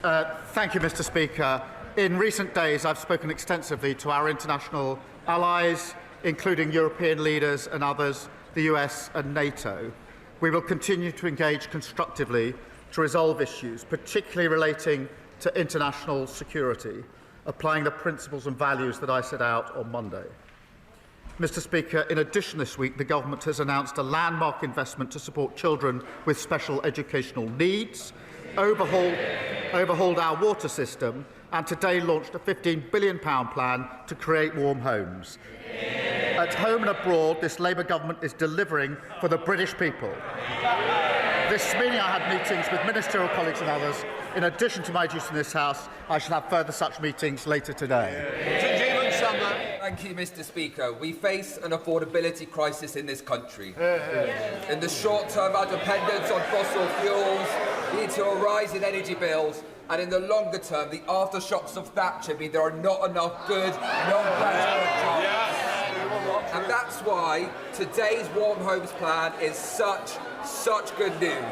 Thank you, Mr. Speaker. In recent days, I've spoken extensively to our international allies, including European leaders and others, the US and NATO. We will continue to engage constructively to resolve issues, particularly relating to international security, applying the principles and values that I set out on Monday. Mr. Speaker, in addition this week, the Government has announced a landmark investment to support children with special educational needs, overhauled our water system, and today launched a £15 billion plan to create warm homes. At home and abroad, this Labour government is delivering for the British people. This meeting I had meetings with ministerial colleagues and others. In addition to my duties in this House, I shall have further such meetings later today. Thank you, Mr. Speaker. We face an affordability crisis in this country. In the short term, our dependence on fossil fuels leads to a rise in energy bills, and in the longer term, the aftershocks of Thatcher mean there are not enough good non-graduate jobs. And that's why today's Warm Homes plan is such good news.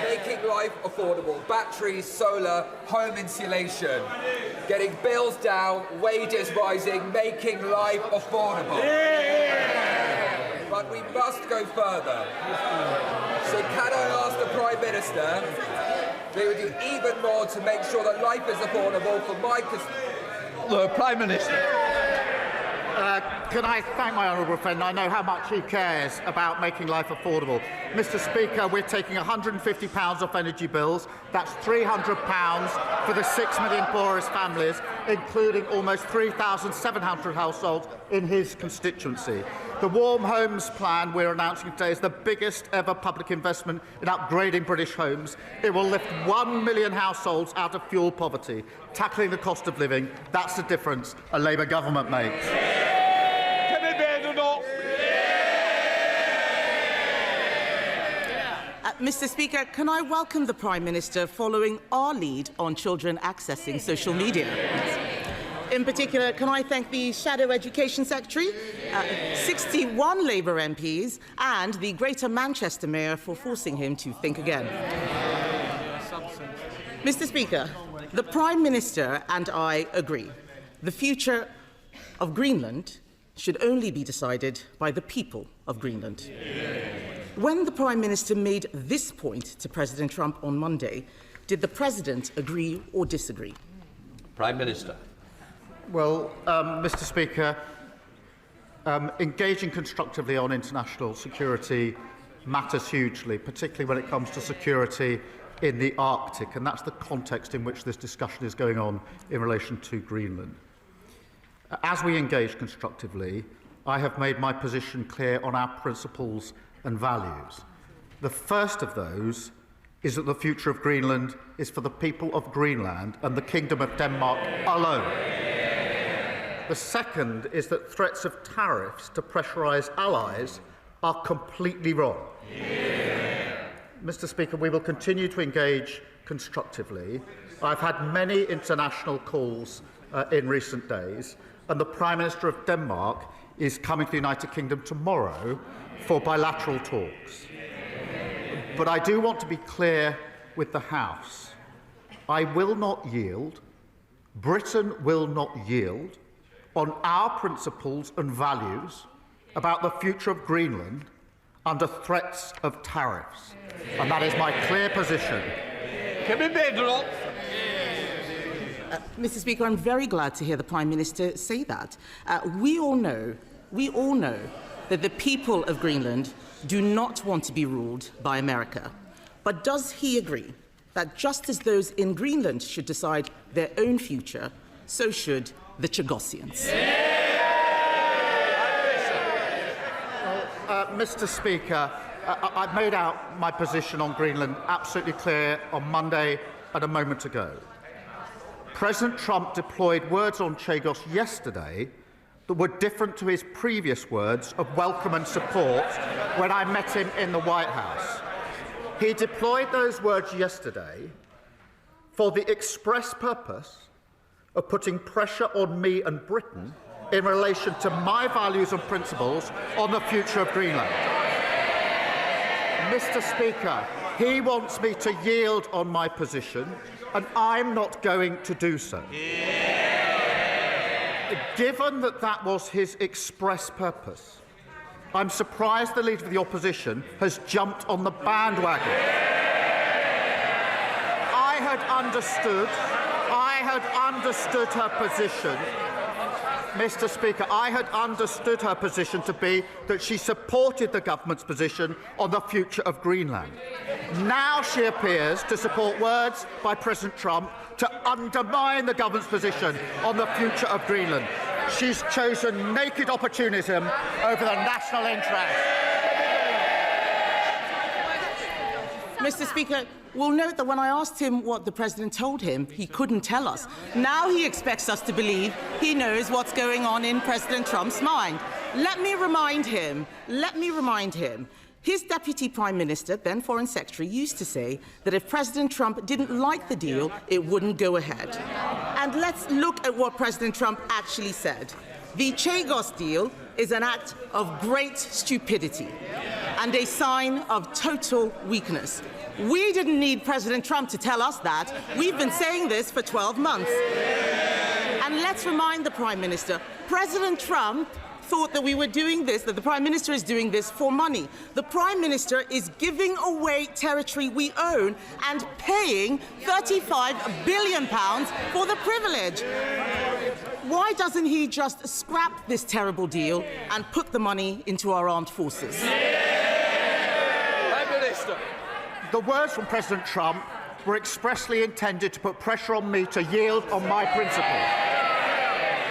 Making life affordable, batteries, solar, home insulation, getting bills down, wages rising, making life affordable. But we must go further. So can I ask the Prime Minister they would do even more to make sure that life is affordable for my The Prime Minister. Can I thank my honourable friend? I know how much he cares about making life affordable. Mr. Speaker, we're taking £150 off energy bills. That's £300 for the 6 million poorest families, including almost 3,700 households in his constituency. The Warm Homes plan we're announcing today is the biggest ever public investment in upgrading British homes. It will lift 1 million households out of fuel poverty, tackling the cost of living. That's the difference a Labour government makes. Mr. Speaker, can I welcome the Prime Minister following our lead on children accessing social media? In particular, can I thank the Shadow Education Secretary, 61 Labour MPs and the Greater Manchester Mayor for forcing him to think again. Mr. Speaker, the Prime Minister and I agree. The future of Greenland should only be decided by the people of Greenland. When the Prime Minister made this point to President Trump on Monday, did the President agree or disagree? Prime Minister. Well, Mr. Speaker, engaging constructively on international security matters hugely, particularly when it comes to security in the Arctic, and that's the context in which this discussion is going on in relation to Greenland. As we engage constructively, I have made my position clear on our principles and values. The first of those is that the future of Greenland is for the people of Greenland and the Kingdom of Denmark alone. The second is that threats of tariffs to pressurise allies are completely wrong. Mr. Speaker, we will continue to engage constructively. I've had many international calls in recent days, and the Prime Minister of Denmark is coming to the United Kingdom tomorrow for bilateral talks. But I do want to be clear with the House. I will not yield, Britain will not yield on our principles and values about the future of Greenland under threats of tariffs. And that is my clear position. Mr. Speaker, I'm very glad to hear the Prime Minister say that. We all know that the people of Greenland do not want to be ruled by America. But does he agree that just as those in Greenland should decide their own future, so should the Chagossians? Mr. Speaker, I've made out my position on Greenland absolutely clear on Monday and a moment ago. President Trump deployed words on Chagos yesterday that were different to his previous words of welcome and support when I met him in the White House. He deployed those words yesterday for the express purpose of putting pressure on me and Britain in relation to my values and principles on the future of Greenland. Mr. Speaker, He wants me to yield on my position, and I'm not going to do so. Given that that was his express purpose, I'm surprised the Leader of the Opposition has jumped on the bandwagon. I had understood her position, Mr. Speaker, I had understood her position to be that she supported the government's position on the future of Greenland. Now she appears to support words by President Trump to undermine the government's position on the future of Greenland. She's chosen naked opportunism over the national interest. Mr. Speaker, we'll note that when I asked him what the President told him, he couldn't tell us. Now he expects us to believe he knows what's going on in President Trump's mind. Let me remind him. His Deputy Prime Minister, then Foreign Secretary, used to say that if President Trump didn't like the deal, it wouldn't go ahead. And let's look at what President Trump actually said. The Chagos deal is an act of great stupidity and a sign of total weakness. We didn't need President Trump to tell us that. We've been saying this for 12 months. And let's remind the Prime Minister, President Trump thought that we were doing this, that the Prime Minister is doing this for money. The Prime Minister is giving away territory we own and paying £35 billion for the privilege. Why doesn't he just scrap this terrible deal and put the money into our armed forces? Prime Minister. The words from President Trump were expressly intended to put pressure on me to yield on my principle.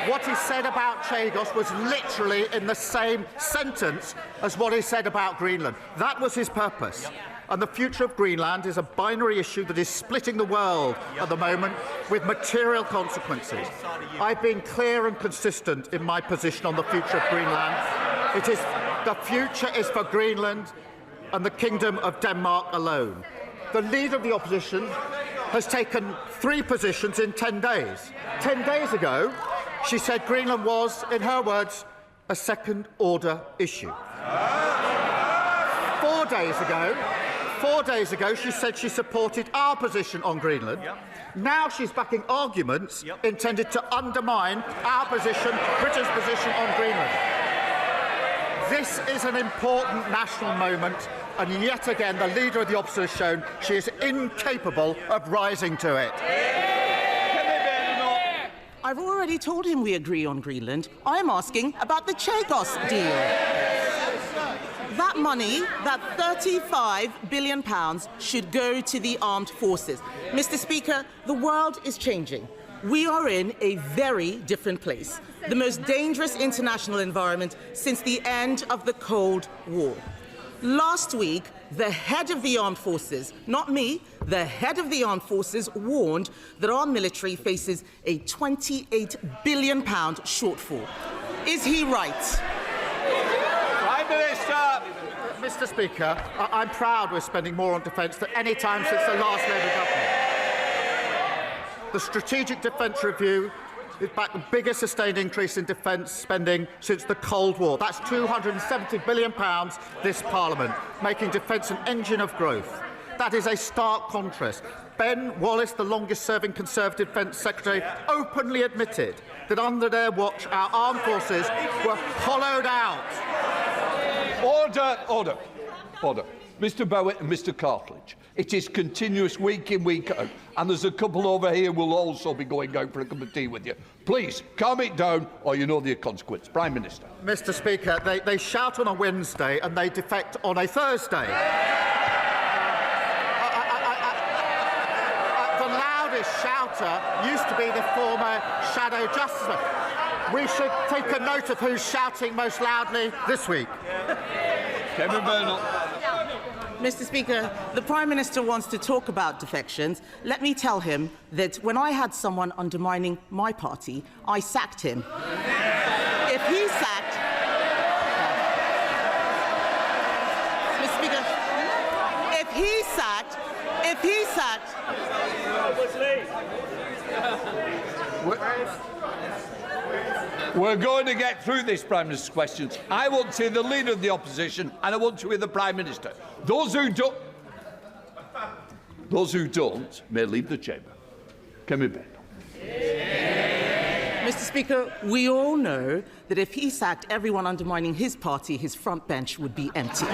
What he said about Chagos was literally in the same sentence as what he said about Greenland. That was his purpose. And the future of Greenland is a binary issue that is splitting the world at the moment with material consequences. I've been clear and consistent in my position on the future of Greenland. The future is for Greenland and the Kingdom of Denmark alone. The Leader of the Opposition has taken 3 positions in 10 days. 10 days ago, she said Greenland was, in her words, a second-order issue. 4 days ago, she said she supported our position on Greenland. Now she's backing arguments intended to undermine our position, Britain's position on Greenland. This is an important national moment, and yet again, the Leader of the Opposition has shown she is incapable of rising to it. I've already told him we agree on Greenland. I'm asking about the Chagos deal. That money, that £35 billion, should go to the armed forces. Mr. Speaker, the world is changing. We are in a very different place, the most dangerous international environment since the end of the Cold War. Last week, the head of the armed forces, not me, the head of the armed forces warned that our military faces a £28 billion shortfall. Is he right? Prime Minister. Mr. Speaker, I'm proud we're spending more on defence than any time since the last Labour government. The Strategic Defence Review is back the biggest sustained increase in defence spending since the Cold War. That's £270 billion this Parliament, making defence an engine of growth. That is a stark contrast. Ben Wallace, the longest-serving Conservative Defence Secretary, openly admitted that under their watch our armed forces were hollowed out. Order. Mr. Bowitt and Mr. Cartledge, it is continuous week in, week out, and there's a couple over here who will also be going out for a cup of tea with you. Please, calm it down, or you know the consequence. Prime Minister. Mr. Speaker, they shout on a Wednesday and they defect on a Thursday. The loudest shouter used to be the former Shadow Justice. We should take a note of who's shouting most loudly this week. Kevin Burnell. Mr. Speaker, the Prime Minister wants to talk about defections. Let me tell him that when I had someone undermining my party, I sacked him. If he sacked... Mr. Speaker, if he sacked... We're going to get through this Prime Minister's questions. I want to hear the Leader of the Opposition and I want to hear the Prime Minister. Those who don't... Those who don't may leave the chamber. Can we bet? Mr. Speaker, we all know that if he sacked everyone undermining his party, his front bench would be empty.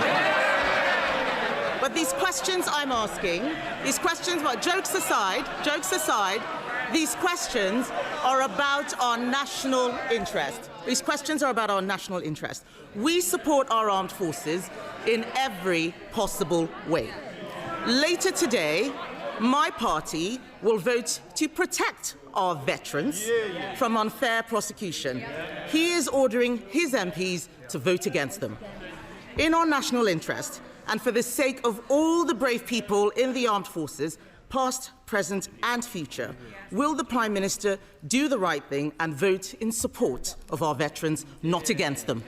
But these questions I'm asking, these questions, well, jokes aside, these questions are about our national interest. These questions are about our national interest. We support our armed forces in every possible way. Later today, my party will vote to protect our veterans from unfair prosecution. He is ordering his MPs to vote against them. In our national interest, and for the sake of all the brave people in the armed forces, past, present and future, will the Prime Minister do the right thing and vote in support of our veterans, not against them?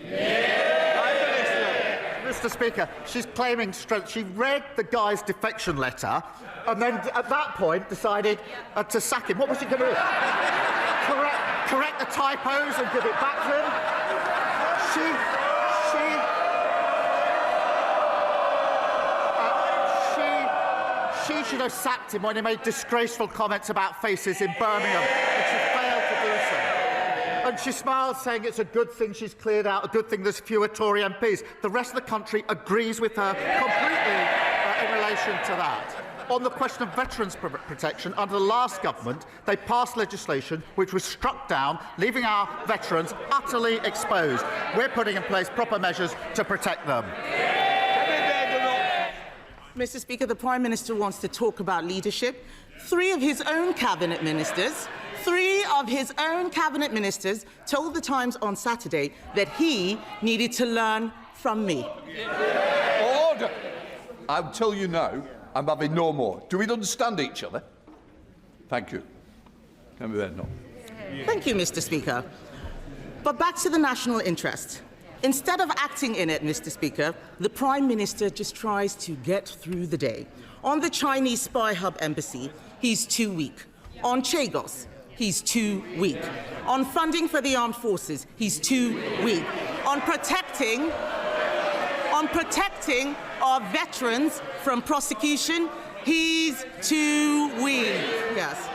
Mr. Speaker, she's claiming strength. She read the guy's defection letter and then at that point decided to sack him. What was she going to do? Correct the typos and give it back to him? She should have sacked him when he made disgraceful comments about faces in Birmingham, and she failed to do so. And she smiled, saying it's a good thing she's cleared out, a good thing there's fewer Tory MPs. The rest of the country agrees with her completely in relation to that. On the question of veterans' protection, under the last government, they passed legislation which was struck down, leaving our veterans utterly exposed. We're putting in place proper measures to protect them. Mr. Speaker, the Prime Minister wants to talk about leadership. Three of his own cabinet ministers told the Times on Saturday that he needed to learn from me. Order! I'll tell you now, I'm having no more. Do we understand each other? Thank you. Can we then? No. Thank you, Mr. Speaker. But back to the national interest. Instead of acting in it, Mr. Speaker, the Prime Minister just tries to get through the day. On the Chinese spy hub embassy, he's too weak. On Chagos, he's too weak. On funding for the armed forces, he's too weak. On protecting our veterans from prosecution, he's too weak. Yes.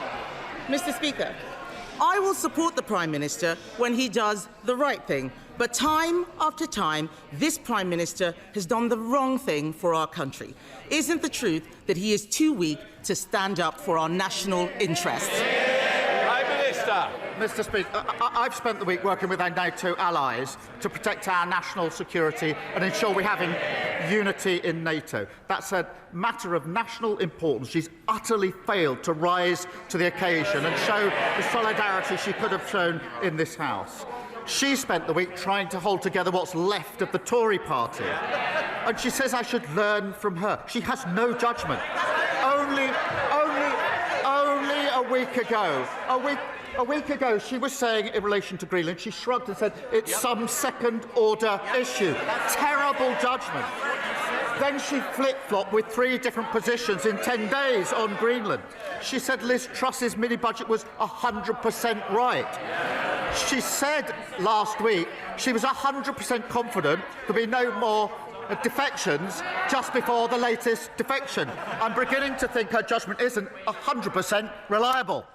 Mr. Speaker, I will support the Prime Minister when he does the right thing. But time after time, this Prime Minister has done the wrong thing for our country. Isn't the truth that he is too weak to stand up for our national interests? Prime Minister. Mr. Speaker, I've spent the week working with our NATO allies to protect our national security and ensure we're having unity in NATO. That's a matter of national importance. She's utterly failed to rise to the occasion and show the solidarity she could have shown in this House. She spent the week trying to hold together what's left of the Tory party. And she says I should learn from her. She has no judgment. Only a week ago, she was saying in relation to Greenland, she shrugged and said it's some second-order issue. Terrible judgment. Then she flip-flopped with 3 different positions in 10 days on Greenland. She said Liz Truss's mini-budget was 100% right. She said last week she was 100% confident there'll be no more defections just before the latest defection. I'm beginning to think her judgment isn't 100% reliable.